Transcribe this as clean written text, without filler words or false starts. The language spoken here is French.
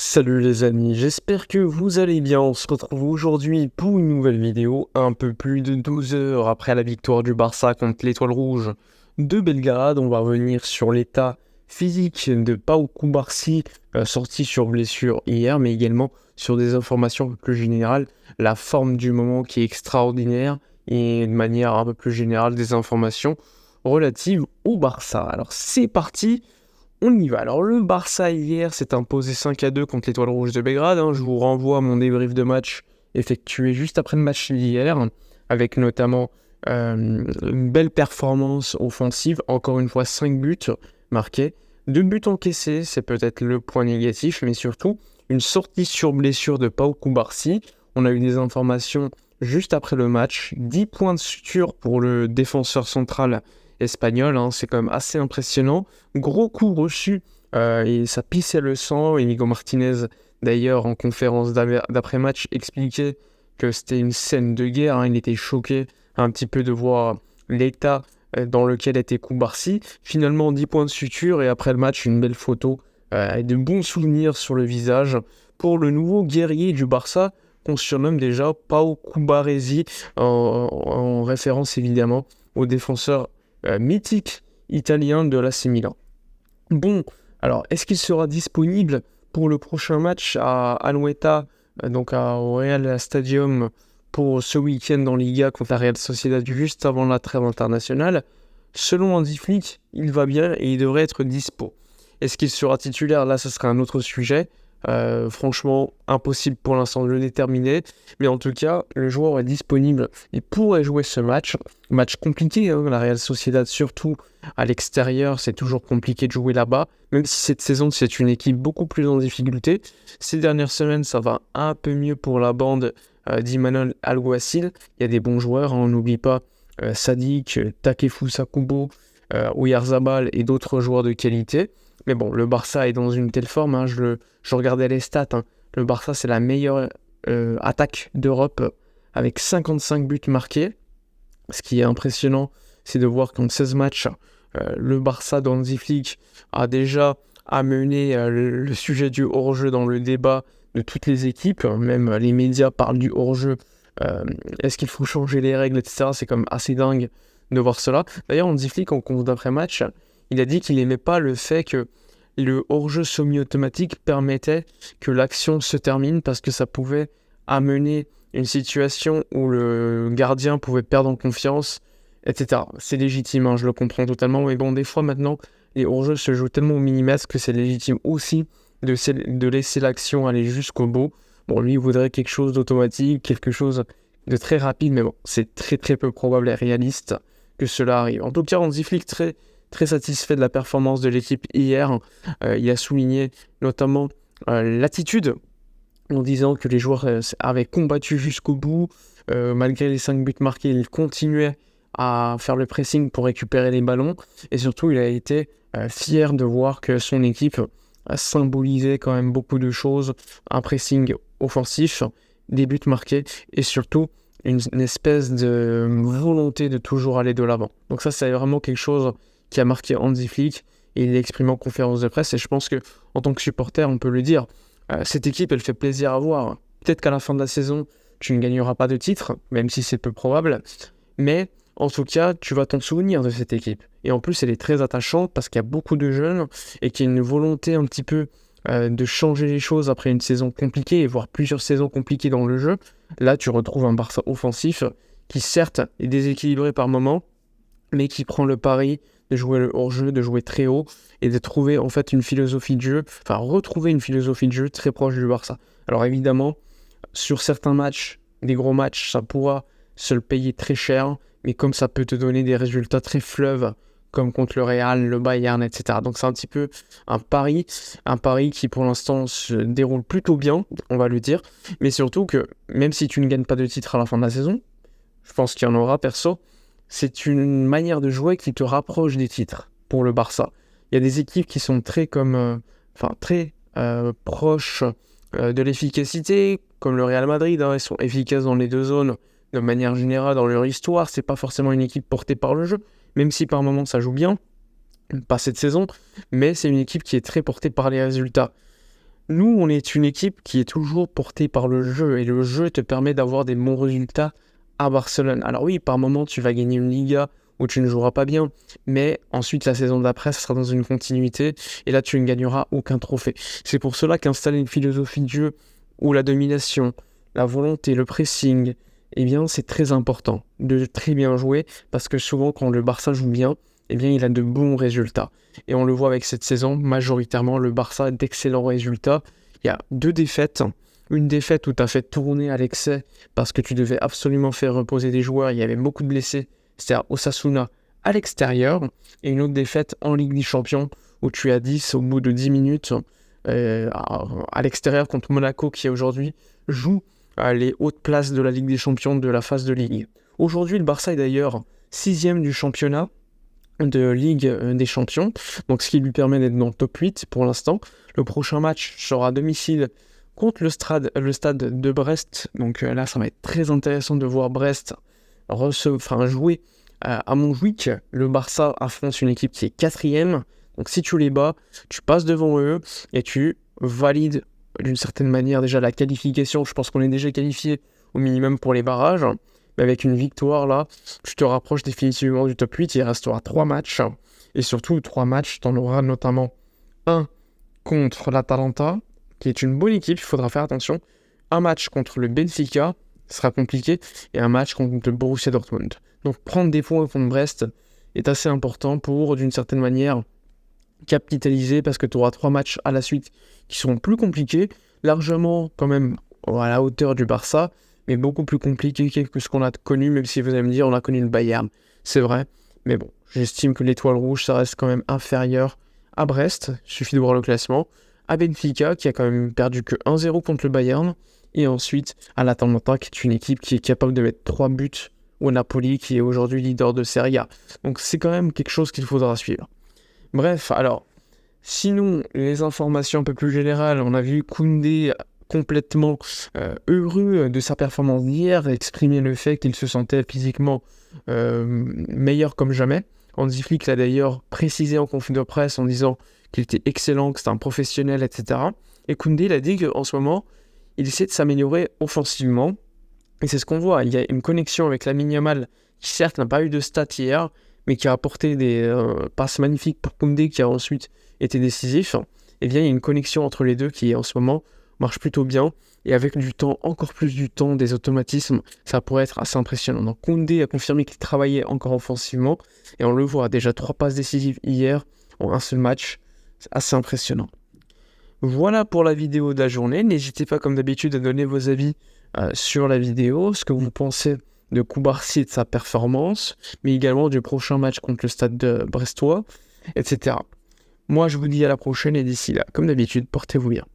Salut les amis, j'espère que vous allez bien. On se retrouve aujourd'hui pour une nouvelle vidéo, un peu plus de 12 heures après la victoire du Barça contre l'Étoile Rouge de Belgrade. On va revenir sur l'état physique de Pau Cubarsí, sorti sur blessure hier, mais également sur des informations un peu plus générales, la forme du moment qui est extraordinaire et de manière un peu plus générale des informations relatives au Barça. Alors c'est parti. On y va. Alors, le Barça hier s'est imposé 5-2 contre l'Étoile Rouge de Belgrade. Je vous renvoie à mon débrief de match effectué juste après le match d'hier, avec notamment une belle performance offensive. Encore une fois, 5 buts marqués, 2 buts encaissés, c'est peut-être le point négatif, mais surtout une sortie sur blessure de Pau Cubarsí. On a eu des informations juste après le match. 10 points de suture pour le défenseur central espagnol, c'est quand même assez impressionnant. Gros coup reçu et ça pissait le sang. Inigo Martinez, d'ailleurs, en conférence d'après-match, expliquait que c'était une scène de guerre. Il était choqué un petit peu de voir l'état dans lequel était Cubarsí. Finalement, 10 points de suture et après le match, une belle photo et de bons souvenirs sur le visage pour le nouveau guerrier du Barça qu'on surnomme déjà Pau Cubarsí en référence évidemment au défenseur mythique italien de l'AC Milan. Bon, alors est-ce qu'il sera disponible pour le prochain match à Anoeta, donc au Real Stadium, pour ce week-end en Liga contre la Real Sociedad juste avant la trêve internationale? Selon Hansi Flick, il va bien et il devrait être dispo. Est-ce qu'il sera titulaire? Là, ce sera un autre sujet. Franchement, impossible pour l'instant de le déterminer. Mais en tout cas, le joueur est disponible et pourrait jouer ce match. Match compliqué, la Real Sociedad, surtout à l'extérieur, c'est toujours compliqué de jouer là-bas. Même si cette saison, c'est une équipe beaucoup plus en difficulté. Ces dernières semaines, ça va un peu mieux pour la bande d'Imanol Alguacil. Il y a des bons joueurs, on n'oublie pas Sadik, Takefusa Kubo, Oyarzabal et d'autres joueurs de qualité. Mais bon, le Barça est dans une telle forme, je regardais les stats, le Barça c'est la meilleure attaque d'Europe avec 55 buts marqués. Ce qui est impressionnant, c'est de voir qu'en 16 matchs, le Barça d'Hansi Flick a déjà amené le sujet du hors-jeu dans le débat de toutes les équipes. Même les médias parlent du hors-jeu. Est-ce qu'il faut changer les règles, etc. C'est quand même assez dingue de voir cela. D'ailleurs, Hansi Flick, en conf d'après-match, il a dit qu'il n'aimait pas le fait que le hors-jeu semi-automatique permettait que l'action se termine parce que ça pouvait amener une situation où le gardien pouvait perdre en confiance, etc. C'est légitime, je le comprends totalement, mais bon, des fois maintenant, les hors-jeux se jouent tellement au millimètre que c'est légitime aussi de laisser l'action aller jusqu'au bout. Bon, lui, il voudrait quelque chose d'automatique, quelque chose de très rapide, mais bon, c'est très très peu probable et réaliste que cela arrive. En tout cas, Hansi Flick très satisfait de la performance de l'équipe hier. Il a souligné notamment l'attitude en disant que les joueurs avaient combattu jusqu'au bout. Malgré les 5 buts marqués, ils continuaient à faire le pressing pour récupérer les ballons. Et surtout, il a été fier de voir que son équipe a symbolisé quand même beaucoup de choses. Un pressing offensif, des buts marqués et surtout une espèce de volonté de toujours aller de l'avant. Donc ça, c'est vraiment quelque chose qui a marqué Hansi Flick et il l'exprime en conférence de presse. Et je pense que en tant que supporter, on peut le dire, cette équipe, elle fait plaisir à voir. Peut-être qu'à la fin de la saison, tu ne gagneras pas de titre, même si c'est peu probable. Mais en tout cas, tu vas t'en souvenir de cette équipe. Et en plus, elle est très attachante parce qu'il y a beaucoup de jeunes et qu'il y a une volonté un petit peu de changer les choses après une saison compliquée et voire plusieurs saisons compliquées dans le jeu. Là, tu retrouves un Barça offensif qui certes est déséquilibré par moments, mais qui prend le pari de jouer le hors-jeu, de jouer très haut et de trouver en fait une philosophie de jeu, retrouver une philosophie de jeu très proche du Barça. Alors évidemment, sur certains matchs, des gros matchs, ça pourra se le payer très cher, mais comme ça peut te donner des résultats très fleuves, comme contre le Real, le Bayern, etc. Donc c'est un petit peu un pari qui pour l'instant se déroule plutôt bien, on va le dire, mais surtout que même si tu ne gagnes pas de titre à la fin de la saison, je pense qu'il y en aura perso, c'est une manière de jouer qui te rapproche des titres pour le Barça. Il y a des équipes qui sont très proches de l'efficacité, comme le Real Madrid, ils sont efficaces dans les deux zones de manière générale dans leur histoire. C'est pas forcément une équipe portée par le jeu, même si par moments ça joue bien, pas cette saison, mais c'est une équipe qui est très portée par les résultats. nous, on est une équipe qui est toujours portée par le jeu, et le jeu te permet d'avoir des bons résultats à Barcelone. Alors oui, par moment, tu vas gagner une Liga où tu ne joueras pas bien, mais ensuite, la saison d'après, ça sera dans une continuité, et là, tu ne gagneras aucun trophée. C'est pour cela qu'installer une philosophie de jeu où la domination, la volonté, le pressing, eh bien, c'est très important de très bien jouer, parce que souvent, quand le Barça joue bien, eh bien, il a de bons résultats. Et on le voit avec cette saison, majoritairement, le Barça a d'excellents résultats. Il y a 2 défaites. Une défaite où tu as fait tourner à l'excès parce que tu devais absolument faire reposer des joueurs. Il y avait beaucoup de blessés. C'était à Osasuna à l'extérieur. Et une autre défaite en Ligue des Champions où tu as 10 au bout de 10 minutes à l'extérieur contre Monaco qui aujourd'hui joue les hautes places de la Ligue des Champions de la phase de Ligue. Aujourd'hui, le Barça est d'ailleurs 6e du championnat de Ligue des Champions, donc ce qui lui permet d'être dans le top 8 pour l'instant. Le prochain match sera à domicile contre le stade de Brest, donc là ça va être très intéressant de voir Brest jouer à Montjuïc. Le Barça affronte une équipe qui est 4e, donc si tu les bats, tu passes devant eux et tu valides d'une certaine manière déjà la qualification. Je pense qu'on est déjà qualifié au minimum pour les barrages. Avec une victoire, là, tu te rapproches définitivement du top 8. Il restera 3 matchs. Et surtout, 3 matchs, tu en auras notamment un contre l'Atalanta, qui est une bonne équipe, il faudra faire attention. Un match contre le Benfica, ce sera compliqué. Et un match contre le Borussia Dortmund. Donc, prendre des points contre Brest est assez important pour, d'une certaine manière, capitaliser, parce que tu auras 3 matchs à la suite qui seront plus compliqués, largement quand même à la hauteur du Barça, mais beaucoup plus compliqué que ce qu'on a connu, même si vous allez me dire on a connu le Bayern, c'est vrai, mais bon, j'estime que l'Étoile Rouge, ça reste quand même inférieur à Brest, il suffit de voir le classement, à Benfica, qui a quand même perdu que 1-0 contre le Bayern, et ensuite à l'Atalanta, qui est une équipe qui est capable de mettre 3 buts au Napoli, qui est aujourd'hui leader de Serie A. Donc c'est quand même quelque chose qu'il faudra suivre. Bref, alors, sinon, les informations un peu plus générales, on a vu Koundé complètement heureux de sa performance d'hier, exprimer le fait qu'il se sentait physiquement meilleur comme jamais. Hansi Flick l'a d'ailleurs précisé en conférence de presse en disant qu'il était excellent, que c'était un professionnel, etc. Et Koundé il a dit qu'en ce moment, il essaie de s'améliorer offensivement. Et c'est ce qu'on voit, il y a une connexion avec Lamine Yamal, qui certes n'a pas eu de stats hier, mais qui a apporté des passes magnifiques pour Koundé, qui a ensuite été décisif. Et bien il y a une connexion entre les deux qui en ce moment marche plutôt bien, et avec du temps, encore plus du temps, des automatismes, ça pourrait être assez impressionnant. Donc Koundé a confirmé qu'il travaillait encore offensivement, et on le voit, déjà 3 passes décisives hier, en un seul match, c'est assez impressionnant. Voilà pour la vidéo de la journée, n'hésitez pas comme d'habitude à donner vos avis sur la vidéo, ce que vous pensez de Koubarsi et de sa performance, mais également du prochain match contre le stade de brestois, etc. Moi je vous dis à la prochaine, et d'ici là, comme d'habitude, portez-vous bien.